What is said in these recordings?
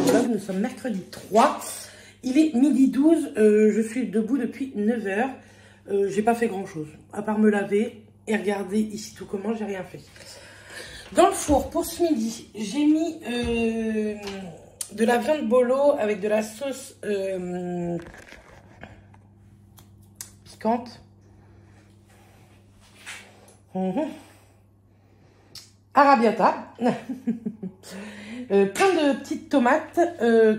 vlog. Nous sommes mercredi 3. Il est midi 12. Je suis debout depuis 9 h. J'ai pas fait grand chose. À part me laver et regarder ici tout comment, j'ai rien fait. Dans le four, pour ce midi, j'ai mis de la viande bolo avec de la sauce piquante. Arrabbiata. Plein de petites tomates,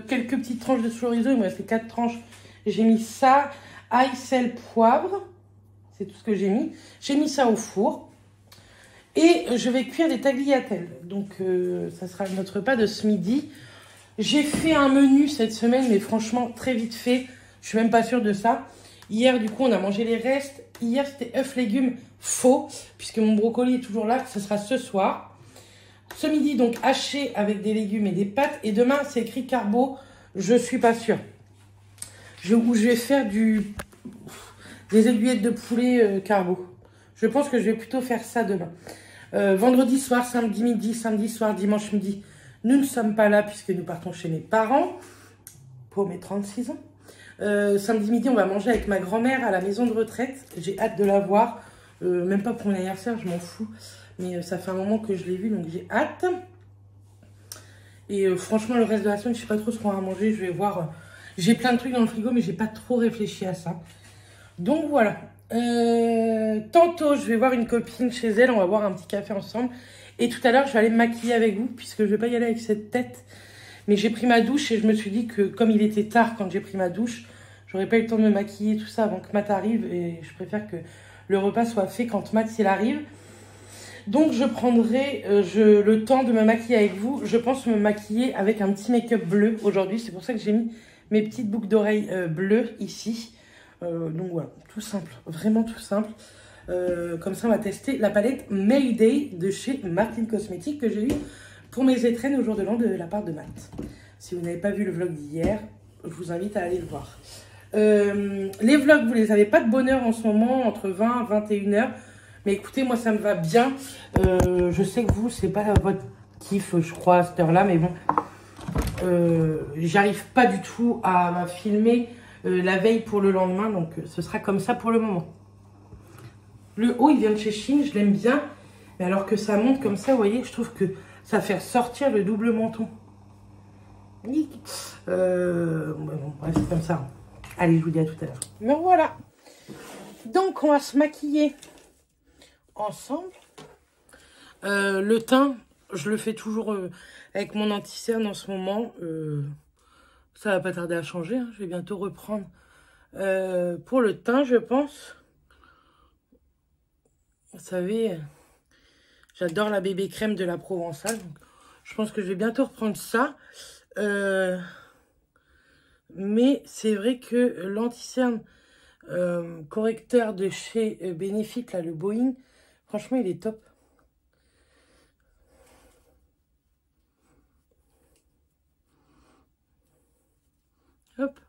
quelques petites tranches de chorizo, il me restait 4 tranches. J'ai mis ça, ail, sel, poivre. C'est tout ce que j'ai mis. J'ai mis ça au four. Et je vais cuire des tagliatelles. Donc, ça sera notre repas de ce midi. J'ai fait un menu cette semaine, mais franchement, très vite fait. Je suis même pas sûre de ça. Hier, du coup, on a mangé les restes. Hier, c'était œufs, légumes, faux. Puisque mon brocoli est toujours là. Ce sera ce soir. Ce midi, donc, haché avec des légumes et des pâtes. Et demain, c'est écrit carbo. Je suis pas sûre. Où je vais faire des aiguillettes de poulet carbo. Je pense que je vais plutôt faire ça demain. Vendredi soir, samedi midi, samedi soir, dimanche midi, nous ne sommes pas là puisque nous partons chez mes parents pour mes 36 ans. Samedi midi, on va manger avec ma grand-mère à la maison de retraite. J'ai hâte de la voir. Même pas pour mon anniversaire, je m'en fous. Mais ça fait un moment que je l'ai vue, donc j'ai hâte. Et franchement, le reste de la semaine, je sais pas trop ce qu'on va manger. Je vais voir. J'ai plein de trucs dans le frigo, mais j'ai pas trop réfléchi à ça. Donc voilà. Tantôt, je vais voir une copine chez elle. On va boire un petit café ensemble. Et tout à l'heure, je vais aller me maquiller avec vous, puisque je vais pas y aller avec cette tête. Mais j'ai pris ma douche et je me suis dit que comme il était tard quand j'ai pris ma douche, j'aurais pas eu le temps de me maquiller tout ça avant que Matt arrive. Et je préfère que le repas soit fait quand Matt il arrive. Donc je prendrai le temps de me maquiller avec vous. Je pense me maquiller avec un petit make-up bleu aujourd'hui. C'est pour ça que j'ai mis mes petites boucles d'oreilles bleues ici. Donc voilà, tout simple, vraiment tout simple. Comme ça, on va tester la palette Mayday de chez Martin Cosmetics que j'ai eu pour mes étrennes au jour de l'an de la part de Matt. Si vous n'avez pas vu le vlog d'hier, je vous invite à aller le voir. Les vlogs, vous les avez pas de bonne heure en ce moment, entre 20 et 21 h. Mais écoutez, moi, ça me va bien. Je sais que vous, c'est pas votre kiff, je crois, à cette heure-là. Mais bon, j'arrive pas du tout à filmer la veille pour le lendemain. Donc, ce sera comme ça pour le moment. Le haut, il vient de chez Shein, je l'aime bien. Mais alors que ça monte comme ça, vous voyez, je trouve que ça fait ressortir le double menton. Bon, bref, c'est comme ça. Allez, je vous dis à tout à l'heure. Me voilà. Donc, on va se maquiller ensemble. Le teint, je le fais toujours avec mon anti-cerne en ce moment. Ça va pas tarder à changer. Hein. Je vais bientôt reprendre pour le teint, je pense. Vous savez, j'adore la bébé crème de la Provençale. Donc je pense que je vais bientôt reprendre ça. Mais c'est vrai que l'anti-cerne correcteur de chez Benefit, là, le Boeing, franchement, il est top. Hop.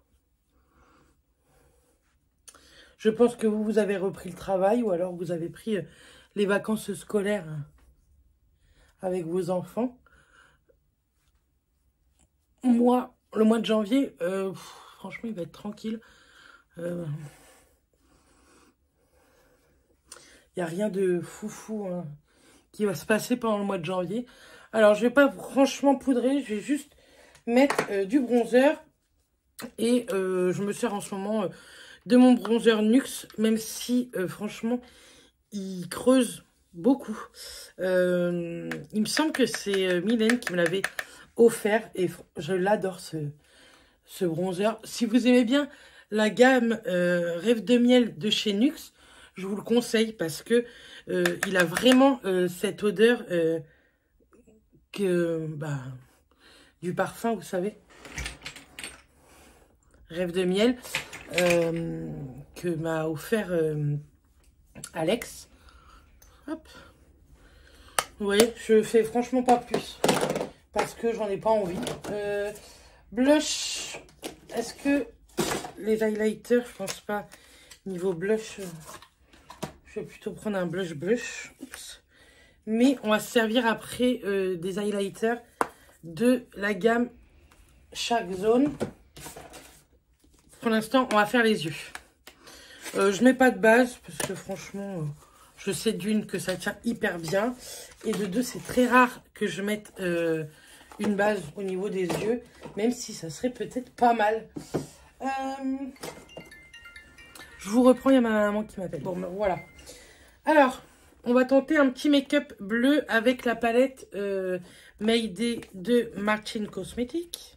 Je pense que vous avez repris le travail ou alors vous avez pris les vacances scolaires avec vos enfants. Moi, le mois de janvier, franchement, il va être tranquille. Il n'y a rien de foufou hein, qui va se passer pendant le mois de janvier. Alors, je ne vais pas franchement poudrer, je vais juste mettre du bronzer. Et je me sers en ce moment de mon bronzer NYX, même si, franchement, il creuse beaucoup. Il me semble que c'est Mylène qui me l'avait offert et je l'adore ce bronzer. Si vous aimez bien la gamme Rêve de miel de chez NYX, je vous le conseille parce que il a vraiment cette odeur du parfum, vous savez. Rêve de miel que m'a offert Alex. Hop. Vous voyez, je fais franchement pas plus parce que j'en ai pas envie. Blush, est-ce que les highlighters, je pense pas. Niveau blush, je vais plutôt prendre un blush. Oups. Mais on va se servir après des highlighters de la gamme chaque zone. Pour l'instant, on va faire les yeux. Je mets pas de base parce que franchement, je sais d'une que ça tient hyper bien. Et de deux, c'est très rare que je mette une base au niveau des yeux. Même si ça serait peut-être pas mal. Je vous reprends, il y a ma maman qui m'appelle. Bon, ben, voilà. Alors, on va tenter un petit make-up bleu avec la palette Mayday de Martin Cosmetics.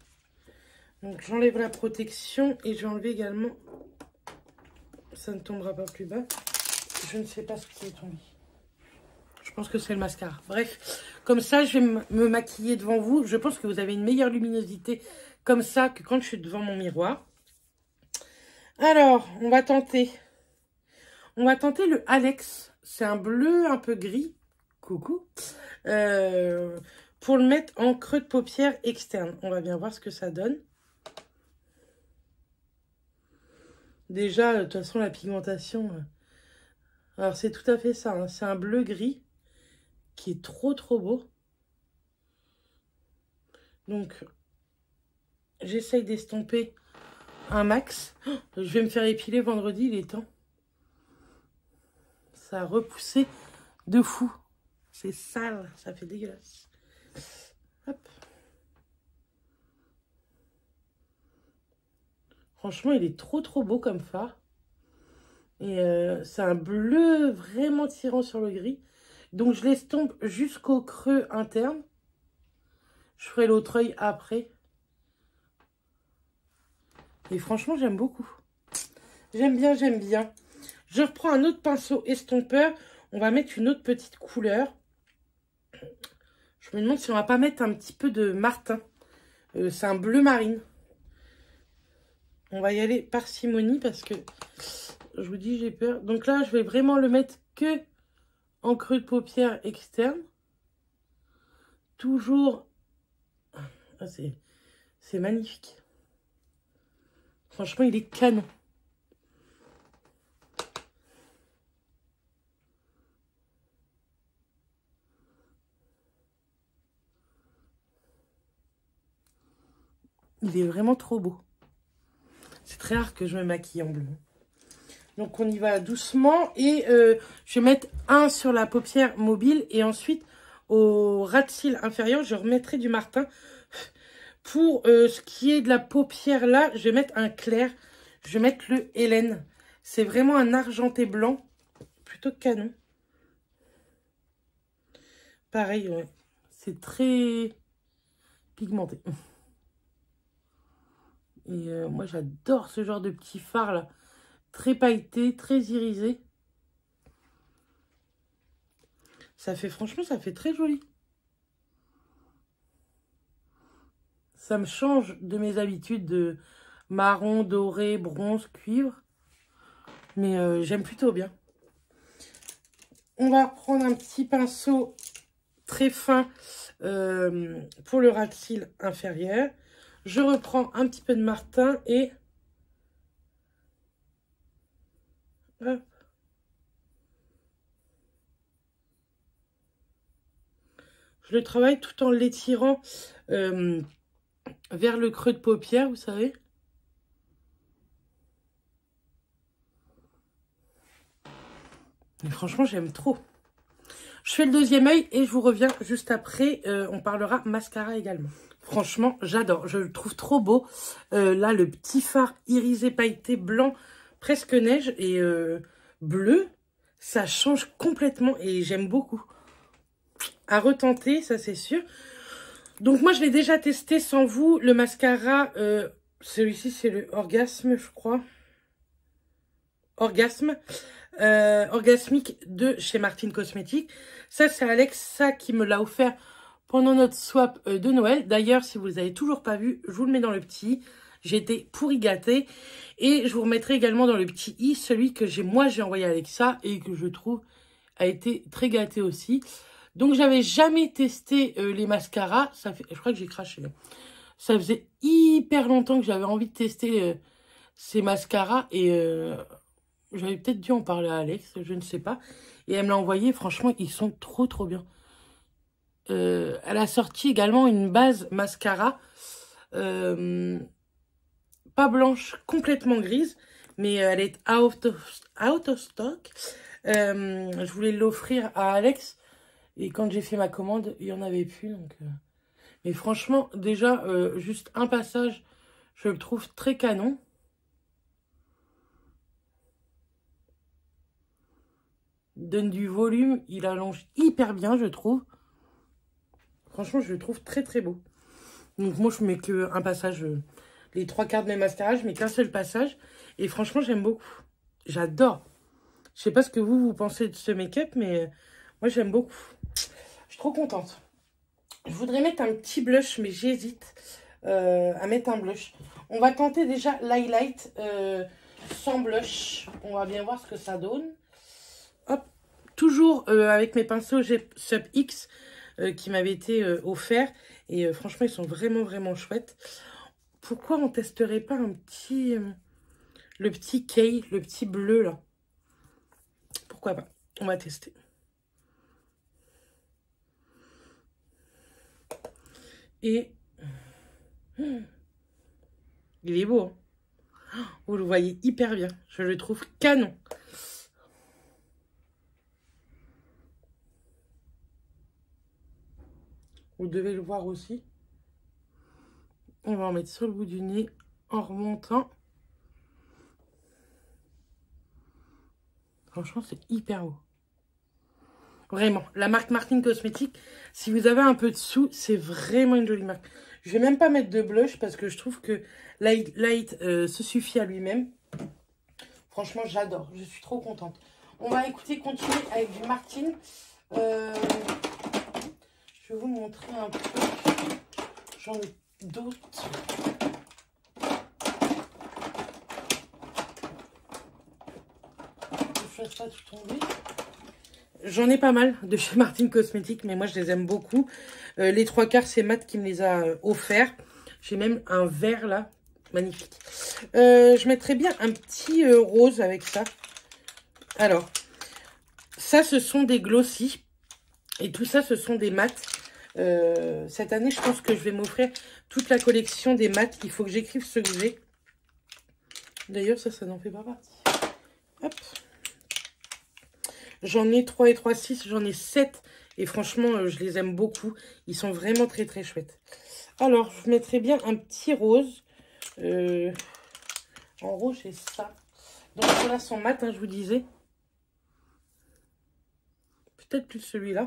Donc, j'enlève la protection et je vais enlever également... Ça ne tombera pas plus bas. Je ne sais pas ce qui est tombé. Je pense que c'est le mascara. Bref, comme ça, je vais me maquiller devant vous. Je pense que vous avez une meilleure luminosité comme ça que quand je suis devant mon miroir. Alors, on va tenter. On va tenter le Alex. C'est un bleu un peu gris. Coucou. Pour le mettre en creux de paupière externe. On va bien voir ce que ça donne. Déjà, de toute façon, la pigmentation... Alors, c'est tout à fait ça. Hein. C'est un bleu-gris qui est trop, trop beau. Donc, j'essaye d'estomper un max. Oh, je vais me faire épiler vendredi, il est temps. Ça a repoussé de fou. C'est sale, ça fait dégueulasse. Hop. Franchement, il est trop trop beau comme fard. Et c'est un bleu vraiment tirant sur le gris. Donc je l'estompe jusqu'au creux interne. Je ferai l'autre œil après. Et franchement, j'aime beaucoup. J'aime bien, j'aime bien. Je reprends un autre pinceau estompeur. On va mettre une autre petite couleur. Je me demande si on va pas mettre un petit peu de martin. C'est un bleu marine. On va y aller parcimonie parce que je vous dis j'ai peur. Donc là je vais vraiment le mettre que en creux de paupière externe. Toujours. Ah, c'est magnifique. Franchement il est canon. Il est vraiment trop beau. C'est très rare que je me maquille en bleu. Donc on y va doucement. Et je vais mettre un sur la paupière mobile. Et ensuite, au ras de cils inférieur, je remettrai du martin. Pour ce qui est de la paupière là, je vais mettre un clair. Je vais mettre le Hélène. C'est vraiment un argenté blanc. Plutôt canon. Pareil, ouais. C'est très pigmenté. Et moi, j'adore ce genre de petit fard là. Très pailleté, très irisé. Ça fait, franchement, ça fait très joli. Ça me change de mes habitudes de marron, doré, bronze, cuivre. Mais j'aime plutôt bien. On va prendre un petit pinceau très fin pour le ras de cils inférieur. Je reprends un petit peu de martin et... Hop. Je le travaille tout en l'étirant vers le creux de paupière, vous savez. Mais franchement, j'aime trop. Je fais le deuxième œil et je vous reviens juste après. On parlera mascara également. Franchement, j'adore. Je le trouve trop beau. Là, le petit fard irisé pailleté blanc, presque neige et bleu, ça change complètement et j'aime beaucoup. À retenter, ça c'est sûr. Donc moi, je l'ai déjà testé sans vous. Le mascara, celui-ci, c'est le Orgasme, je crois. Orgasme. Orgasmique de chez Martin Cosmetics. Ça, c'est Alexa qui me l'a offert pendant notre swap de Noël. D'ailleurs, si vous ne les avez toujours pas vus, je vous le mets dans le petit. J'ai été pourri gâtée. Et je vous remettrai également dans le petit i celui que j'ai envoyé à Alexa et que je trouve a été très gâté aussi. Donc, j'avais jamais testé les mascaras. Ça fait, je crois que j'ai craché. Ça faisait hyper longtemps que j'avais envie de tester ces mascaras et... j'avais peut-être dû en parler à Alex, je ne sais pas. Et elle me l'a envoyé, franchement, ils sont trop trop bien. Elle a sorti également une base mascara pas blanche, complètement grise, mais elle est out of stock. Je voulais l'offrir à Alex, et quand j'ai fait ma commande, il n'y en avait plus. Donc, mais franchement, déjà, juste un passage, je le trouve très canon. Il donne du volume, il allonge hyper bien, je trouve. Franchement, je le trouve très très beau. Donc moi, je mets qu'un passage, les 3/4 de mes mascaras, je mets qu'un seul passage. Et franchement, j'aime beaucoup. J'adore. Je sais pas ce que vous pensez de ce make-up, mais moi, j'aime beaucoup. Je suis trop contente. Je voudrais mettre un petit blush, mais j'hésite à mettre un blush. On va tenter déjà l'highlight sans blush. On va bien voir ce que ça donne. Hop. Toujours avec mes pinceaux Sub X qui m'avaient été offerts. Et franchement, ils sont vraiment, vraiment chouettes. Pourquoi on testerait pas un petit... le petit Kay, le petit bleu, là. Pourquoi pas? On va tester. Et... il est beau, hein? Vous le voyez hyper bien. Je le trouve canon. Vous devez le voir aussi. On va en mettre sur le bout du nez en remontant. Franchement, c'est hyper beau. Vraiment, la marque Martin Cosmetics, si vous avez un peu de sous, c'est vraiment une jolie marque. Je vais même pas mettre de blush parce que je trouve que Light se suffit à lui-même. Franchement, j'adore. Je suis trop contente. On va continuer avec du Martin. Je vais vous montrer un peu. J'en ai d'autres. Je ne fasse pas tout tomber. J'en ai pas mal de chez Martin Cosmetics, mais moi je les aime beaucoup. Les 3/4, c'est Matt qui me les a offerts. J'ai même un vert là, magnifique. Je mettrais bien un petit rose avec ça. Alors, ça ce sont des glossy. Et tout ça ce sont des mats. Cette année, je pense que je vais m'offrir toute la collection des mats. Il faut que j'écrive ce que j'ai. D'ailleurs, ça n'en fait pas partie. Hop. J'en ai 3 et 3, 6. J'en ai 7. Et franchement, je les aime beaucoup. Ils sont vraiment très, très chouettes. Alors, je mettrais bien un petit rose. En rouge, c'est ça. Donc, ceux-là sont mat, hein, je vous disais. Peut-être plus celui-là.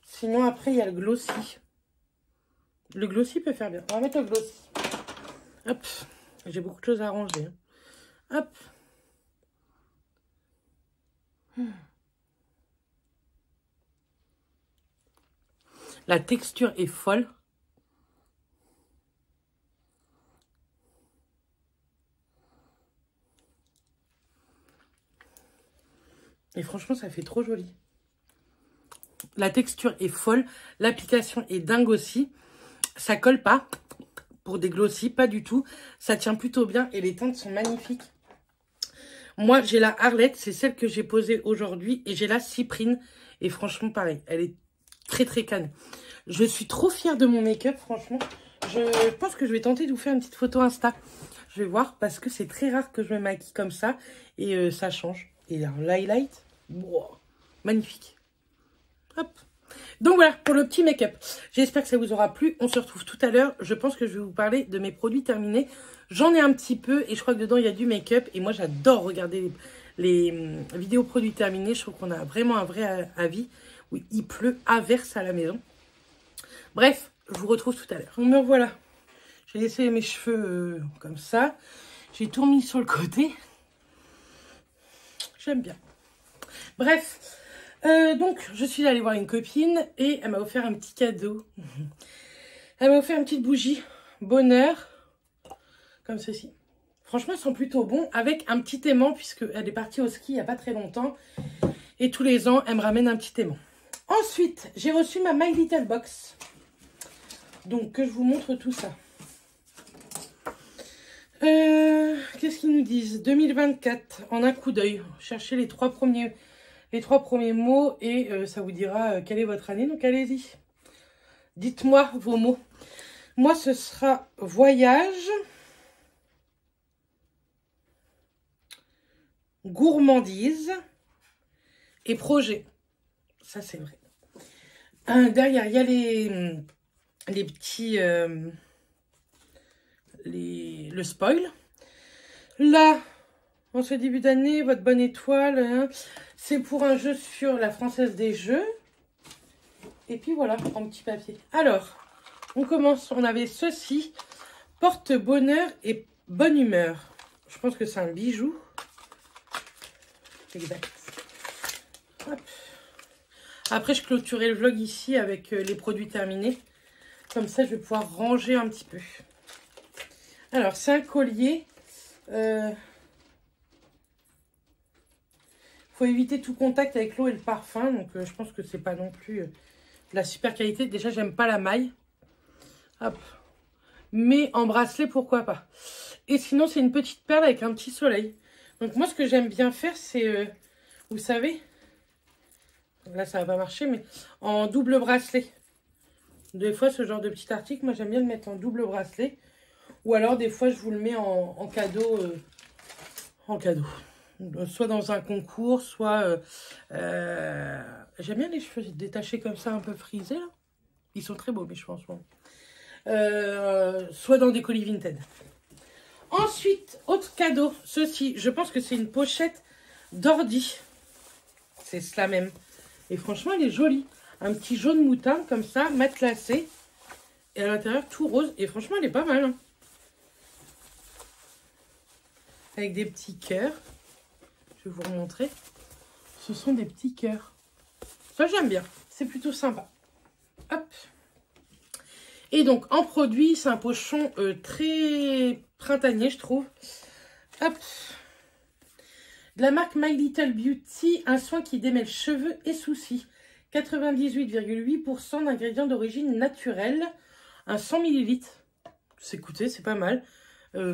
Sinon, après, il y a le glossy. Le glossy peut faire bien. On va mettre le glossy. Hop. J'ai beaucoup de choses à ranger. Hein. Hop. La texture est folle. Et franchement, ça fait trop joli. La texture est folle. L'application est dingue aussi. Ça colle pas pour des glossy, pas du tout. Ça tient plutôt bien et les teintes sont magnifiques. Moi, j'ai la Arlette, c'est celle que j'ai posée aujourd'hui. Et j'ai la Cyprine. Et franchement, pareil, elle est très très canne. Je suis trop fière de mon make-up, franchement. Je pense que je vais tenter de vous faire une petite photo Insta. Je vais voir parce que c'est très rare que je me maquille comme ça. Et ça change. Et alors, l'highlight, wow, magnifique. Hop. Donc voilà pour le petit make-up. J'espère que ça vous aura plu. On se retrouve tout à l'heure. Je pense que je vais vous parler de mes produits terminés. J'en ai un petit peu et je crois que dedans il y a du make-up. Et moi j'adore regarder les vidéos produits terminés. Je trouve qu'on a vraiment un vrai avis. Oui, il pleut à verse à la maison. Bref, je vous retrouve tout à l'heure. Me revoilà. J'ai laissé mes cheveux comme ça. J'ai tout mis sur le côté. J'aime bien. Bref. Donc, je suis allée voir une copine et elle m'a offert un petit cadeau. Elle m'a offert une petite bougie bonheur, comme ceci. Franchement, ils sont plutôt bons, avec un petit aimant, puisqu'elle est partie au ski il n'y a pas très longtemps. Et tous les ans, elle me ramène un petit aimant. Ensuite, j'ai reçu ma My Little Box. Donc, que je vous montre tout ça. Qu'est-ce qu'ils nous disent? 2024, en un coup d'œil. Cherchez les trois premiers mots et ça vous dira quelle est votre année. Donc allez-y. Dites-moi vos mots. Moi, ce sera voyage, gourmandise et projet. Ça, c'est vrai. Derrière, il y a les petits... le spoil. Là, en ce début d'année, votre bonne étoile, hein, c'est pour un jeu sur la Française des Jeux. Et puis voilà, en petit papier. Alors, on commence. On avait ceci. Porte bonheur et bonne humeur. Je pense que c'est un bijou. Exact. Hop. Après, je clôturerai le vlog ici avec les produits terminés. Comme ça, je vais pouvoir ranger un petit peu. Alors, c'est un collier. Faut éviter tout contact avec l'eau et le parfum. Donc, je pense que c'est pas non plus de la super qualité. Déjà, j'aime pas la maille. Hop. Mais en bracelet, pourquoi pas. Et sinon, c'est une petite perle avec un petit soleil. Donc, moi, ce que j'aime bien faire, c'est, vous savez, là, ça va pas marcher, mais en double bracelet. Des fois, ce genre de petit article, moi, j'aime bien le mettre en double bracelet. Ou alors, des fois, je vous le mets en cadeau. Soit dans un concours, soit... j'aime bien les cheveux détachés comme ça, un peu frisés, là. Ils sont très beaux, mes cheveux, en ce moment. Soit dans des colis Vinted. Ensuite, autre cadeau. Ceci, je pense que c'est une pochette d'ordi. C'est cela même. Et franchement, elle est jolie. Un petit jaune moutarde, comme ça, matelassé. Et à l'intérieur, tout rose. Et franchement, elle est pas mal, hein. Avec des petits cœurs. Je vais vous remontrer. Ce sont des petits cœurs. Ça, j'aime bien. C'est plutôt sympa. Hop. Et donc, en produit, c'est un pochon très printanier, je trouve. Hop. De la marque My Little Beauty, un soin qui démêle cheveux et soucis. 98,8% d'ingrédients d'origine naturelle. Un 100 ml. Écoutez, c'est pas mal.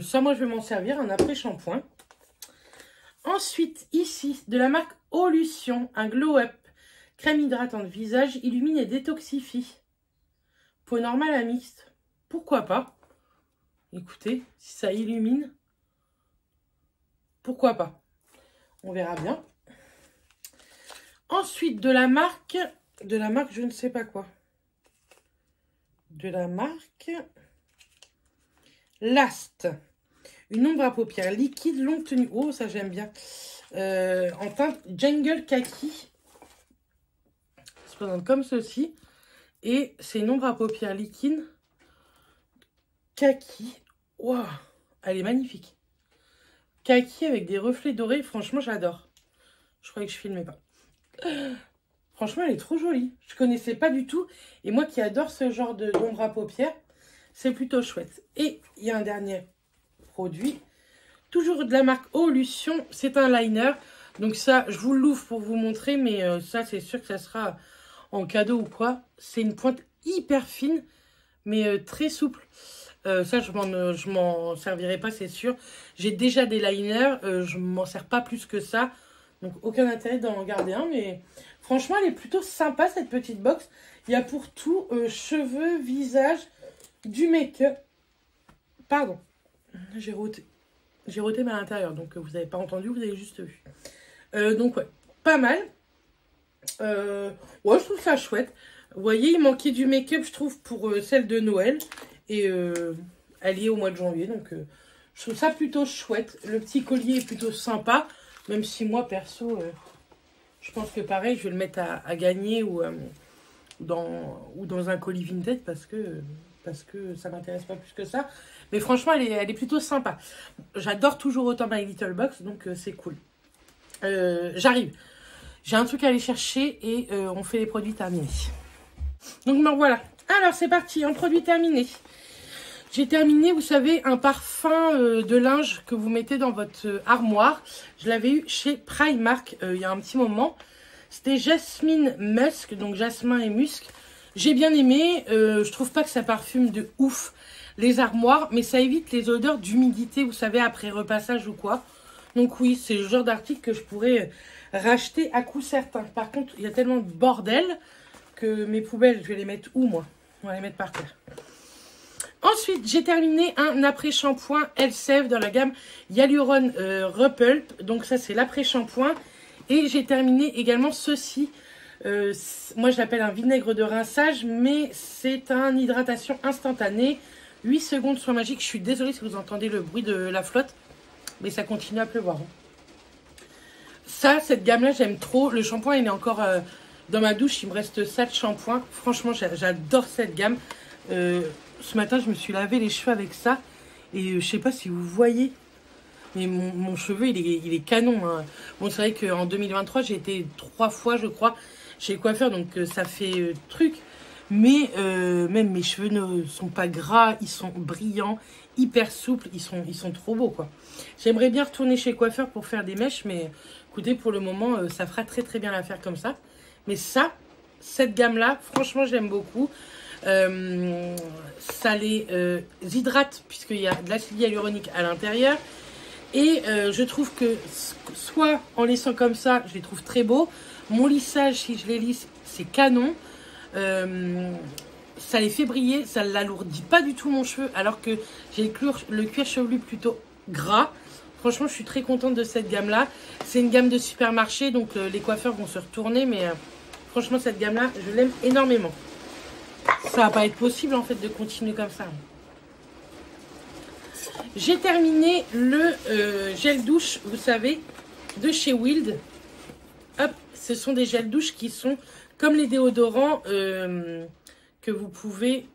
Ça, moi, je vais m'en servir. Un après-shampoing. Ensuite, ici, de la marque Olution, un glow-up. Crème hydratante visage, illumine et détoxifie. Peau normale à mixte. Pourquoi pas? Écoutez, si ça illumine, pourquoi pas? On verra bien. Ensuite, de la marque, je ne sais pas quoi. De la marque Last. Une ombre à paupières liquide, longue tenue. Oh, ça j'aime bien. En teinte Jungle Kaki. Ça se présente comme ceci. Et c'est une ombre à paupières liquide. Kaki. Waouh, elle est magnifique. Kaki avec des reflets dorés. Franchement, j'adore. Je croyais que je filmais pas. Franchement, elle est trop jolie. Je connaissais pas du tout. Et moi qui adore ce genre d'ombre à paupières, c'est plutôt chouette. Et il y a un dernier produit. Toujours de la marque Olution. C'est un liner. Donc ça, je vous l'ouvre pour vous montrer. Mais ça, c'est sûr que ça sera en cadeau ou quoi. C'est une pointe hyper fine, mais très souple. Ça, je m'en servirai pas, c'est sûr. J'ai déjà des liners. Je m'en sers pas plus que ça. Donc, aucun intérêt d'en garder un. Mais franchement, elle est plutôt sympa, cette petite box. Il y a pour tout, cheveux, visage, du make-up. Pardon. J'ai roté. J'ai roté, mais à l'intérieur. Donc, vous n'avez pas entendu, vous avez juste vu. Donc, ouais, pas mal. Ouais, je trouve ça chouette. Vous voyez, il manquait du make-up, je trouve, pour celle de Noël. Et elle y est au mois de janvier. Donc, je trouve ça plutôt chouette. Le petit collier est plutôt sympa. Même si moi, perso, je pense que pareil, je vais le mettre à gagner ou dans un colis Vinted parce que ça m'intéresse pas plus que ça. Mais franchement, elle est plutôt sympa. J'adore toujours autant My Little Box, donc c'est cool. J'arrive. J'ai un truc à aller chercher et on fait les produits terminés. Donc ben, voilà. Alors, c'est parti, en produit terminé. J'ai terminé, vous savez, un parfum de linge que vous mettez dans votre armoire. Je l'avais eu chez Primark il y a un petit moment. C'était Jasmine Musk, donc jasmin et musc. J'ai bien aimé. Je trouve pas que ça parfume de ouf les armoires, mais ça évite les odeurs d'humidité, vous savez, après repassage ou quoi. Donc oui, c'est le genre d'article que je pourrais racheter à coup certain. Par contre, il y a tellement de bordel que mes poubelles, je vais les mettre où, moi? On va les mettre par terre. Ensuite, j'ai terminé un après-shampoing Elseve dans la gamme Hyaluron Repulp. Donc ça, c'est l'après-shampoing. Et j'ai terminé également ceci. Moi, je l'appelle un vinaigre de rinçage, mais c'est un hydratation instantanée. 8 secondes soin magique. Je suis désolée si vous entendez le bruit de la flotte, mais ça continue à pleuvoir. Ça, cette gamme-là, j'aime trop. Le shampoing, il est encore dans ma douche. Il me reste ça de shampoing. Franchement, j'adore cette gamme. Ce matin, je me suis lavé les cheveux avec ça. Et je sais pas si vous voyez, mais mon cheveu, il est canon. Hein. Bon, c'est vrai qu'en 2023, j'ai été 3 fois, je crois, chez le coiffeur. Donc, ça fait truc. Mais même mes cheveux ne sont pas gras. Ils sont brillants, hyper souples. Ils sont trop beaux, quoi. J'aimerais bien retourner chez le coiffeur pour faire des mèches. Mais écoutez, pour le moment, ça fera très, très bien l'affaire comme ça. Mais ça, cette gamme-là, franchement, j'aime beaucoup. Ça les hydrate puisqu'il y a de l'acide hyaluronique à l'intérieur. Et je trouve que soit en laissant comme ça, je les trouve très beaux. Mon lissage, si je les lisse, c'est canon. Ça les fait briller, ça ne l'alourdit pas du tout mon cheveu, alors que j'ai le cuir chevelu plutôt gras. Franchement, je suis très contente de cette gamme-là. C'est une gamme de supermarché, donc les coiffeurs vont se retourner, mais franchement, cette gamme-là, je l'aime énormément. Ça va pas être possible, en fait, de continuer comme ça. J'ai terminé le gel douche, vous savez, de chez Wild. Hop, ce sont des gels douche qui sont comme les déodorants que vous pouvez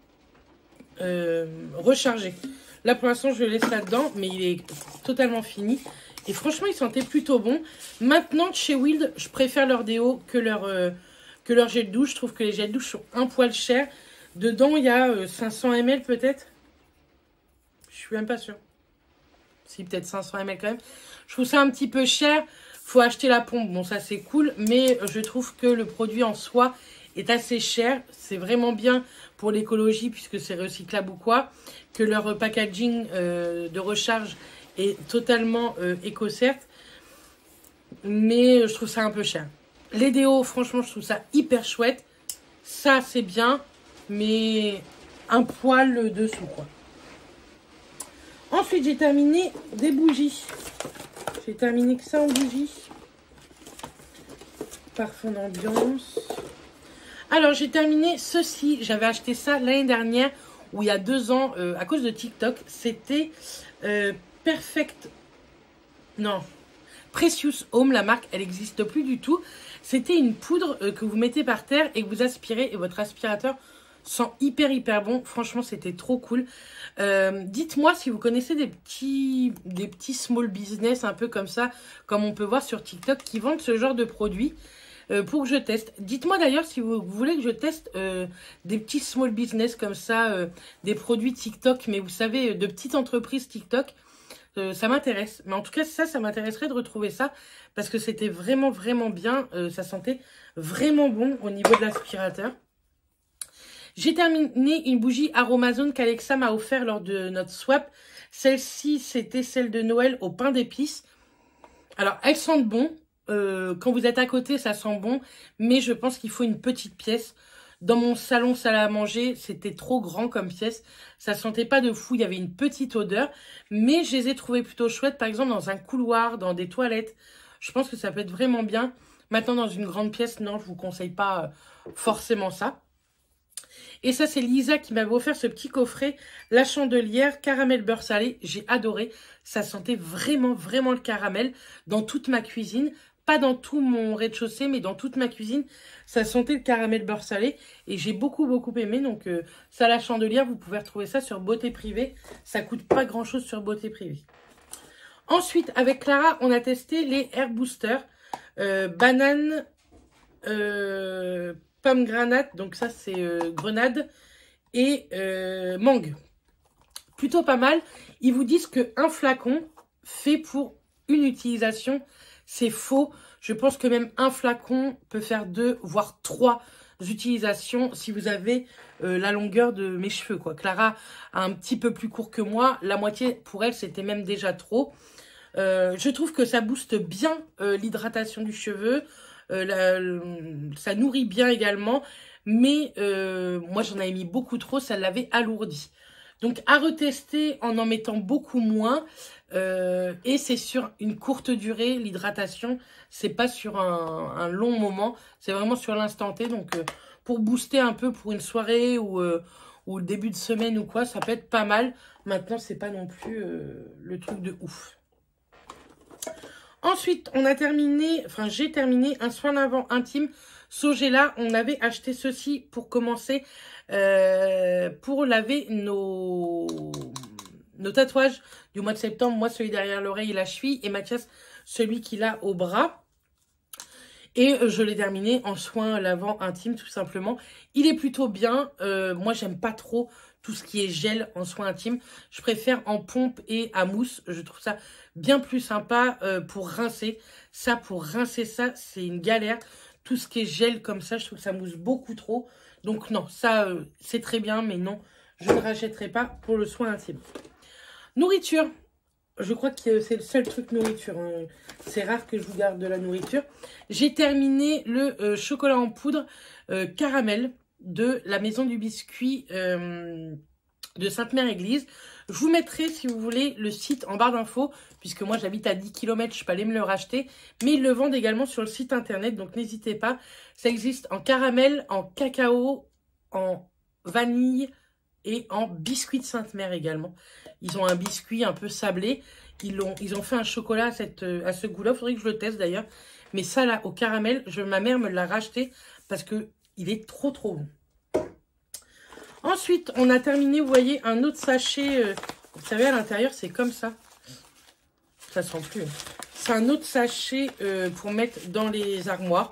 recharger. Là, pour l'instant, je le laisse là-dedans, mais il est totalement fini. Et franchement, il sentait plutôt bon. Maintenant, chez Wild, je préfère leur déo que leur gel douche. Je trouve que les gels douche sont un poil chers. Dedans, il y a 500 ml peut-être. Je suis même pas sûre. Si, peut-être 500 ml quand même. Je trouve ça un petit peu cher. Faut acheter la pompe. Bon, ça, c'est cool. Mais je trouve que le produit en soi est assez cher. C'est vraiment bien pour l'écologie puisque c'est recyclable ou quoi. Que leur packaging de recharge est totalement éco-cert. Mais je trouve ça un peu cher. Les déos, franchement, je trouve ça hyper chouette. Ça, c'est bien. Mais un poil dessous, quoi. Ensuite, j'ai terminé des bougies. J'ai terminé que ça en bougies. Parfum d'ambiance. Alors, j'ai terminé ceci. J'avais acheté ça l'année dernière, ou il y a 2 ans, à cause de TikTok. C'était Perfect... Non. Precious Home, la marque, elle n'existe plus du tout. C'était une poudre que vous mettez par terre et que vous aspirez. Et votre aspirateur sent hyper bon. Franchement, c'était trop cool. Dites-moi si vous connaissez des petits small business un peu comme ça, comme on peut voir sur TikTok, qui vendent ce genre de produits pour que je teste. Dites-moi d'ailleurs si vous voulez que je teste des petits small business comme ça, des produits TikTok, mais vous savez, de petites entreprises TikTok. Ça m'intéresse. Mais en tout cas, ça m'intéresserait de retrouver ça parce que c'était vraiment bien. Ça sentait vraiment bon au niveau de l'aspirateur. J'ai terminé une bougie Aromazone qu'Alexa m'a offert lors de notre swap. Celle-ci, c'était celle de Noël au pain d'épices. Alors, elles sentent bon. Quand vous êtes à côté, ça sent bon. Mais je pense qu'il faut une petite pièce. Dans mon salon salle à manger, c'était trop grand comme pièce. Ça sentait pas de fou. Il y avait une petite odeur. Mais je les ai trouvées plutôt chouettes. Par exemple, dans un couloir, dans des toilettes. Je pense que ça peut être vraiment bien. Maintenant, dans une grande pièce, non, je vous conseille pas forcément ça. Et ça, c'est Lisa qui m'avait offert ce petit coffret, la chandelière, caramel beurre salé. J'ai adoré. Ça sentait vraiment le caramel dans toute ma cuisine. Pas dans tout mon rez-de-chaussée, mais dans toute ma cuisine. Ça sentait le caramel beurre salé. Et j'ai beaucoup aimé. Donc, ça, la chandelière, vous pouvez retrouver ça sur Beauté Privée. Ça coûte pas grand-chose sur Beauté Privée. Ensuite, avec Clara, on a testé les Air Booster. Banane... pomme granate, donc ça c'est grenade et mangue. Plutôt pas mal. Ils vous disent qu'un flacon fait pour une utilisation, c'est faux. Je pense que même un flacon peut faire 2 voire 3 utilisations si vous avez la longueur de mes cheveux, quoi. Clara a un petit peu plus court que moi. La moitié pour elle c'était même déjà trop. Je trouve que ça booste bien l'hydratation du cheveu. Ça nourrit bien également, mais moi j'en avais mis beaucoup trop, ça l'avait alourdi. Donc, à retester en mettant beaucoup moins. Et c'est sur une courte durée, l'hydratation. C'est pas sur un long moment. C'est vraiment sur l'instant T. Donc, pour booster un peu pour une soirée ou le début de semaine ou quoi, ça peut être pas mal. Maintenant, c'est pas non plus le truc de ouf. Ensuite, on a terminé, enfin, j'ai terminé un soin d'avant intime. Sogela, on avait acheté ceci pour commencer, pour laver nos tatouages du mois de septembre. Moi, celui derrière l'oreille et la cheville. Et Mathias, celui qu'il a au bras. Et je l'ai terminé en soin lavant intime, tout simplement. Il est plutôt bien. Moi, j'aime pas trop tout ce qui est gel en soin intime. Je préfère en pompe et à mousse. Je trouve ça bien plus sympa pour rincer. Ça, pour rincer ça, c'est une galère. Tout ce qui est gel comme ça, je trouve que ça mousse beaucoup trop. Donc non, ça, c'est très bien. Mais non, je ne rachèterai pas pour le soin intime. Nourriture. Je crois que c'est le seul truc nourriture. Hein. C'est rare que je vous garde de la nourriture. J'ai terminé le chocolat en poudre caramel de la maison du biscuit de Sainte-Mère-Église. Je vous mettrai, si vous voulez, le site en barre d'infos, puisque moi, j'habite à 10 km, je peux aller me le racheter. Mais ils le vendent également sur le site internet, donc n'hésitez pas. Ça existe en caramel, en cacao, en vanille et en biscuit de Sainte-Mère également. Ils ont un biscuit un peu sablé. Ils ont fait un chocolat à ce goût-là. Il faudrait que je le teste d'ailleurs. Mais ça là, au caramel, ma mère me l'a racheté parce que il est trop trop bon. Ensuite, on a terminé, vous voyez, un autre sachet. Vous savez, à l'intérieur, c'est comme ça. Ça sent plus. C'est un autre sachet pour mettre dans les armoires.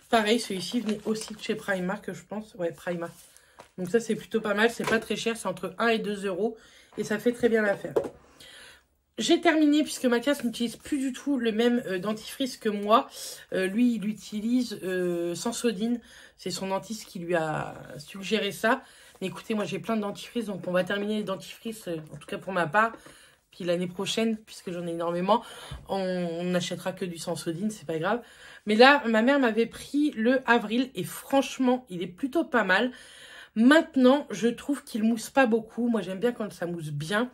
Pareil, celui-ci venait aussi de chez Primark, je pense. Ouais, Primark. Donc ça, c'est plutôt pas mal. C'est pas très cher. C'est entre 1 et 2 euros. Et ça fait très bien l'affaire. J'ai terminé puisque Mathias n'utilise plus du tout le même dentifrice que moi. Lui, il utilise Sensodyne. C'est son dentiste qui lui a suggéré ça. Mais écoutez, moi, j'ai plein de dentifrices. Donc, on va terminer les dentifrices, en tout cas pour ma part. Puis l'année prochaine, puisque j'en ai énormément, on n'achètera que du Sensodyne. C'est pas grave. Mais là, ma mère m'avait pris le Avril. Et franchement, il est plutôt pas mal. Maintenant, je trouve qu'il mousse pas beaucoup. Moi, j'aime bien quand ça mousse bien.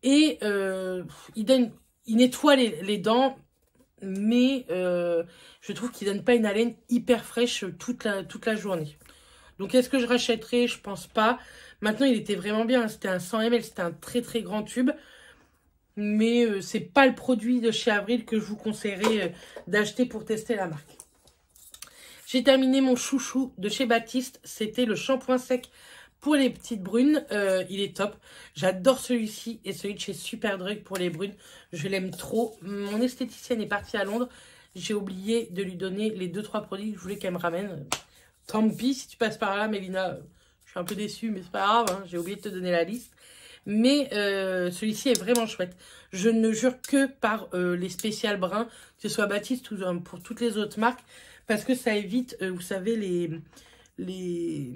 Et il nettoie les dents, mais je trouve qu'il donne pas une haleine hyper fraîche toute la journée. Donc, est-ce que je rachèterai? Je pense pas. Maintenant, il était vraiment bien. C'était un 100 ml, c'était un très très grand tube. Mais c'est pas le produit de chez Avril que je vous conseillerais d'acheter pour tester la marque. J'ai terminé mon chouchou de chez Baptiste. C'était le shampoing sec pour les petites brunes. Il est top. J'adore celui-ci et celui de chez Superdrug pour les brunes. Je l'aime trop. Mon esthéticienne est partie à Londres. J'ai oublié de lui donner les 2-3 produits que je voulais qu'elle me ramène. Tant pis si tu passes par là, Mélina. Je suis un peu déçue, mais c'est pas grave. Hein. J'ai oublié de te donner la liste. Mais celui-ci est vraiment chouette. Je ne jure que par les spéciales bruns, que ce soit Baptiste ou pour toutes les autres marques. Parce que ça évite, vous savez, les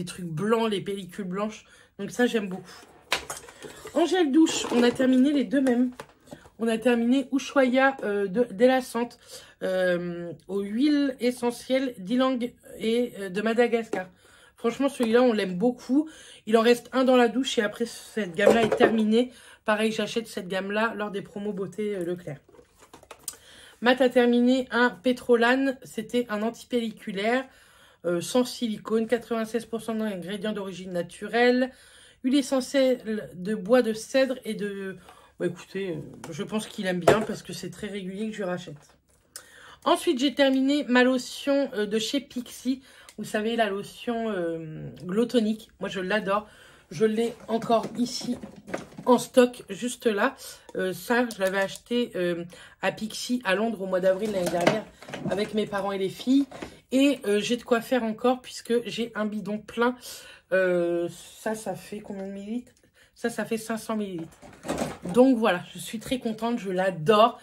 trucs blancs, les pellicules blanches. Donc ça, j'aime beaucoup. En gel douche, on a terminé les deux mêmes. On a terminé Ushuaïa délassante aux huiles essentielles d'Ylang et de Madagascar. Franchement, celui-là, on l'aime beaucoup. Il en reste un dans la douche et après, cette gamme-là est terminée. Pareil, j'achète cette gamme-là lors des promos beauté Leclerc. Matt a terminé un Pétrolane. C'était un antipelliculaire sans silicone. 96% d'ingrédients d'origine naturelle. Huile essentielle de bois de cèdre et de... Bon, écoutez, je pense qu'il aime bien parce que c'est très régulier que je rachète. Ensuite, j'ai terminé ma lotion de chez Pixi. Vous savez, la lotion Glow Tonic. Moi, je l'adore. Je l'ai encore ici en stock, juste là. Ça, je l'avais acheté à Pixi à Londres au mois d'avril l'année dernière avec mes parents et les filles. Et j'ai de quoi faire encore puisque j'ai un bidon plein. Ça fait combien de millilitres? Ça fait 500 millilitres. Donc voilà, je suis très contente, je l'adore.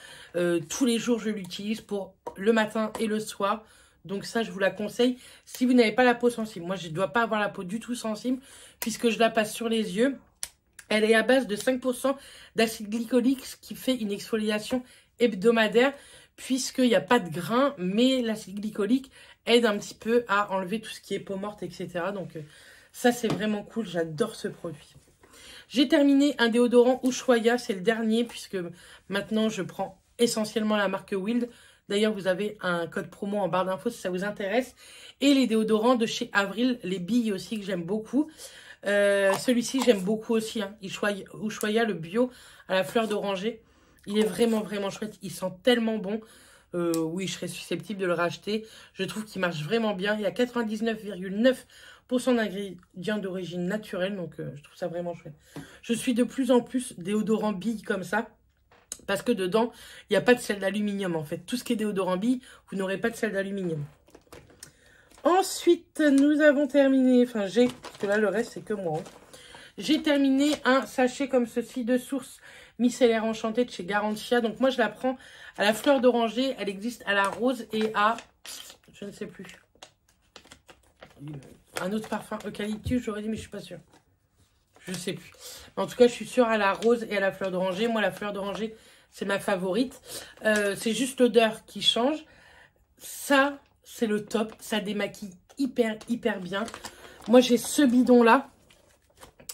Tous les jours, je l'utilise pour le matin et le soir. Donc ça, je vous la conseille si vous n'avez pas la peau sensible. Moi, je ne dois pas avoir la peau du tout sensible puisque je la passe sur les yeux. Elle est à base de 5% d'acide glycolique, ce qui fait une exfoliation hebdomadaire puisqu'il n'y a pas de grains. Mais l'acide glycolique aide un petit peu à enlever tout ce qui est peau morte, etc. Donc ça, c'est vraiment cool. J'adore ce produit. J'ai terminé un déodorant Ushuaïa, c'est le dernier, puisque maintenant je prends essentiellement la marque Wild. D'ailleurs, vous avez un code promo en barre d'infos si ça vous intéresse. Et les déodorants de chez Avril, les billes aussi que j'aime beaucoup. Celui-ci, j'aime beaucoup aussi. Hein. Ushuaïa, le bio à la fleur d'oranger. Il est vraiment, vraiment chouette. Il sent tellement bon. Oui, je serais susceptible de le racheter. Je trouve qu'il marche vraiment bien. Il y a 99,9% d'ingrédients d'origine naturelle. Donc, je trouve ça vraiment chouette. Je suis de plus en plus déodorant billes comme ça. Parce que dedans, il n'y a pas de sel d'aluminium en fait. Tout ce qui est déodorant bille, vous n'aurez pas de sel d'aluminium. Ensuite, nous avons terminé, enfin j'ai, parce que là le reste c'est que moi. Hein. J'ai terminé un sachet comme ceci de Source Micellaire Enchantée de chez Garantia. Donc moi je la prends à la fleur d'oranger. Elle existe à la rose et à, je ne sais plus, un autre parfum eucalyptus, j'aurais dit mais je suis pas sûre. Je sais plus. En tout cas, je suis sûre à la rose et à la fleur d'oranger. Moi, la fleur d'oranger, c'est ma favorite. C'est juste l'odeur qui change. Ça, c'est le top. Ça démaquille hyper, hyper bien. Moi, j'ai ce bidon-là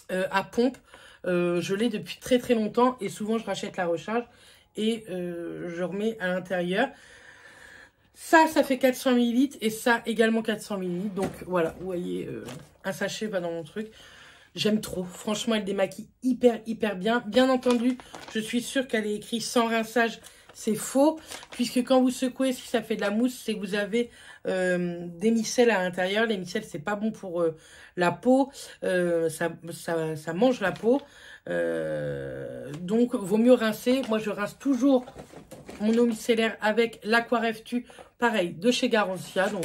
à pompe. Je l'ai depuis très, très longtemps. Et souvent, je rachète la recharge et je remets à l'intérieur. Ça fait 400 ml et ça également 400 ml. Donc, voilà, vous voyez, un sachet va dans mon truc. J'aime trop. Franchement, elle démaquille hyper, hyper bien. Bien entendu, je suis sûre qu'elle est écrite sans rinçage. C'est faux. Puisque quand vous secouez, si ça fait de la mousse, c'est que vous avez des micelles à l'intérieur. Les micelles, c'est pas bon pour la peau. Ça mange la peau. Donc, vaut mieux rincer. Moi, je rince toujours mon eau micellaire avec l'Aquareftu. Pareil, de chez Garantia. Donc,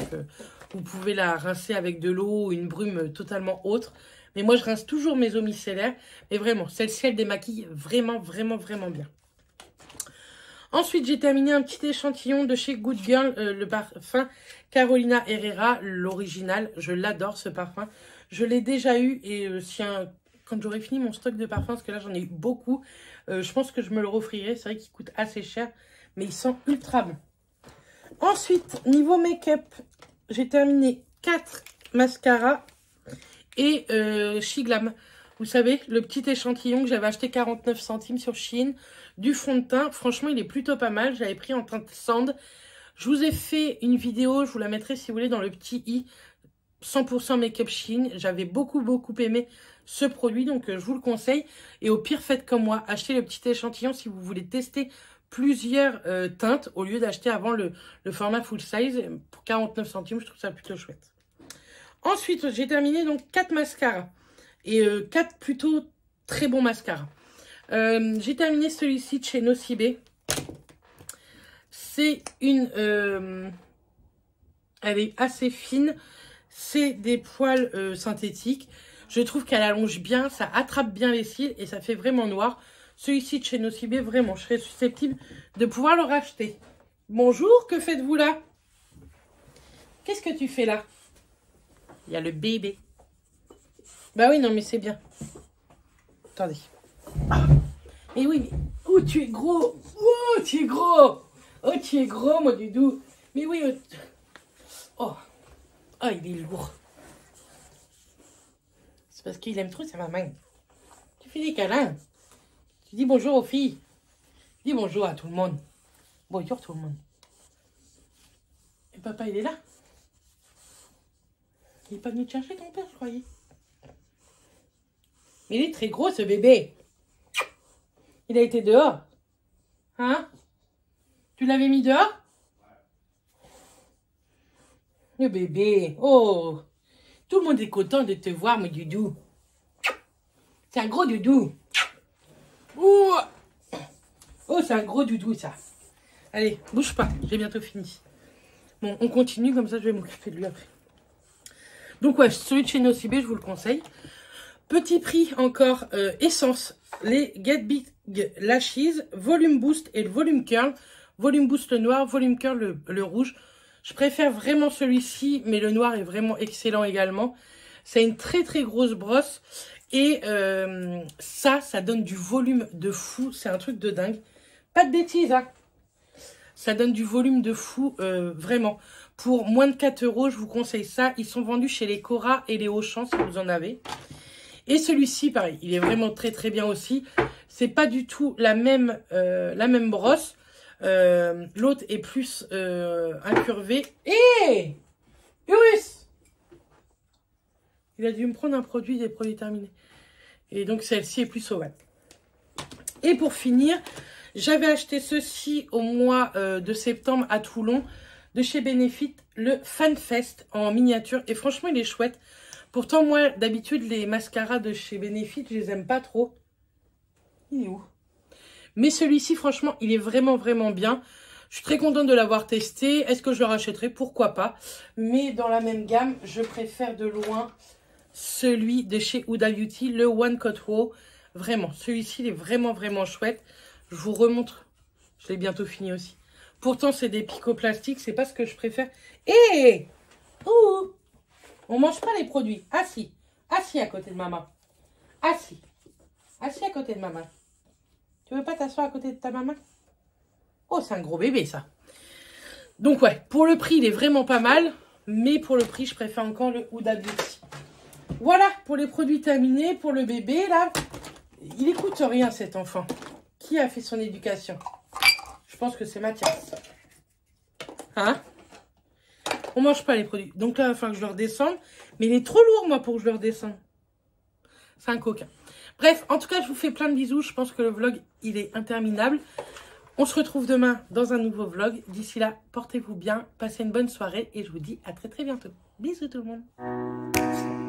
vous pouvez la rincer avec de l'eau ou une brume totalement autre. Mais moi, je rince toujours mes eaux micellaires. Mais vraiment, celle-ci, elle démaquille vraiment, vraiment, vraiment bien. Ensuite, j'ai terminé un petit échantillon de chez Good Girl, le parfum Carolina Herrera, l'original. Je l'adore, ce parfum. Je l'ai déjà eu et quand j'aurai fini mon stock de parfums, parce que là, j'en ai eu beaucoup, je pense que je me le referai. C'est vrai qu'il coûte assez cher, mais il sent ultra bon. Ensuite, niveau make-up, j'ai terminé 4 mascaras. Et Shiglam, vous savez, le petit échantillon que j'avais acheté 49 centimes sur Shein, du fond de teint. Franchement, il est plutôt pas mal. J'avais pris en teinte sand. Je vous ai fait une vidéo, je vous la mettrai si vous voulez dans le petit i. 100% make-up Shein. J'avais beaucoup, beaucoup aimé ce produit, donc je vous le conseille. Et au pire, faites comme moi. Achetez le petit échantillon si vous voulez tester plusieurs teintes au lieu d'acheter avant le format full size. Pour 49 centimes, je trouve ça plutôt chouette. Ensuite, j'ai terminé donc 4 mascaras. Et 4 plutôt très bons mascaras. J'ai terminé celui-ci de chez Nocibé. C'est une... elle est assez fine. C'est des poils synthétiques. Je trouve qu'elle allonge bien. Ça attrape bien les cils et ça fait vraiment noir. Celui-ci de chez Nocibé, vraiment, je serais susceptible de pouvoir le racheter. Bonjour, que faites-vous là? Qu'est-ce que tu fais là? Il y a le bébé. Bah oui, non, mais c'est bien. Attendez. Ah. Et oui, mais... Oh, tu es gros. Oh, tu es gros. Oh, tu es gros, mon doudou. Mais oui. Oh. Oh, il est lourd. C'est parce qu'il aime trop sa maman. Tu fais des câlins. Tu dis bonjour aux filles. Tu dis bonjour à tout le monde. Bonjour tout le monde. Et papa, il est là? Il n'est pas venu te chercher ton père, je croyais. Il est très gros, ce bébé. Il a été dehors. Hein? Tu l'avais mis dehors? Le bébé. Oh. Tout le monde est content de te voir, mon doudou. C'est un gros doudou. Oh, oh c'est un gros doudou, ça. Allez, bouge pas. J'ai bientôt fini. Bon, on continue, comme ça, je vais m'occuper de lui après. Donc ouais, celui de chez Nocibé, je vous le conseille. Petit prix encore, Essence, les Get Big Lashes, Volume Boost et le Volume Curl. Volume Boost le noir, Volume Curl le rouge. Je préfère vraiment celui-ci, mais le noir est vraiment excellent également. C'est une très très grosse brosse et ça donne du volume de fou. C'est un truc de dingue. Pas de bêtises, hein. Ça donne du volume de fou, vraiment. Pour moins de 4 €, je vous conseille ça. Ils sont vendus chez les Cora et les Auchan si vous en avez. Et celui-ci, pareil, il est vraiment très très bien aussi. C'est pas du tout la même brosse. L'autre est plus incurvé. Et Urus, il a dû me prendre des produits terminés. Et donc celle-ci est plus ovale. Et pour finir, j'avais acheté ceci au mois de septembre à Toulon de chez Benefit, le FanFest en miniature. Et franchement, il est chouette. Pourtant, moi, d'habitude, les mascaras de chez Benefit, je les aime pas trop. Il est où? Mais celui-ci, franchement, il est vraiment, vraiment bien. Je suis très contente de l'avoir testé. Est-ce que je le rachèterai? Pourquoi pas. Mais dans la même gamme, je préfère de loin celui de chez Huda Beauty, le One Cut Wow. Vraiment, celui-ci, il est vraiment, vraiment chouette. Je vous remontre. Je l'ai bientôt fini aussi. Pourtant, c'est des picots plastiques. C'est pas ce que je préfère. Et on mange pas les produits. Assis. Assis à côté de maman. Assis. Assis à côté de maman. Tu veux pas t'asseoir à côté de ta maman? Oh, c'est un gros bébé, ça. Donc, ouais, pour le prix, il est vraiment pas mal. Mais pour le prix, je préfère encore le Huda Beauty. Voilà, pour les produits terminés. Pour le bébé, là, il écoute rien, cet enfant. Qui a fait son éducation? Je pense que c'est Mathias. Hein? On mange pas les produits. Donc là, il va falloir que je le redescende. Mais il est trop lourd, moi, pour que je le redescende. C'est un coquin. Bref, en tout cas, je vous fais plein de bisous. Je pense que le vlog, il est interminable. On se retrouve demain dans un nouveau vlog. D'ici là, portez-vous bien. Passez une bonne soirée. Et je vous dis à très très bientôt. Bisous tout le monde.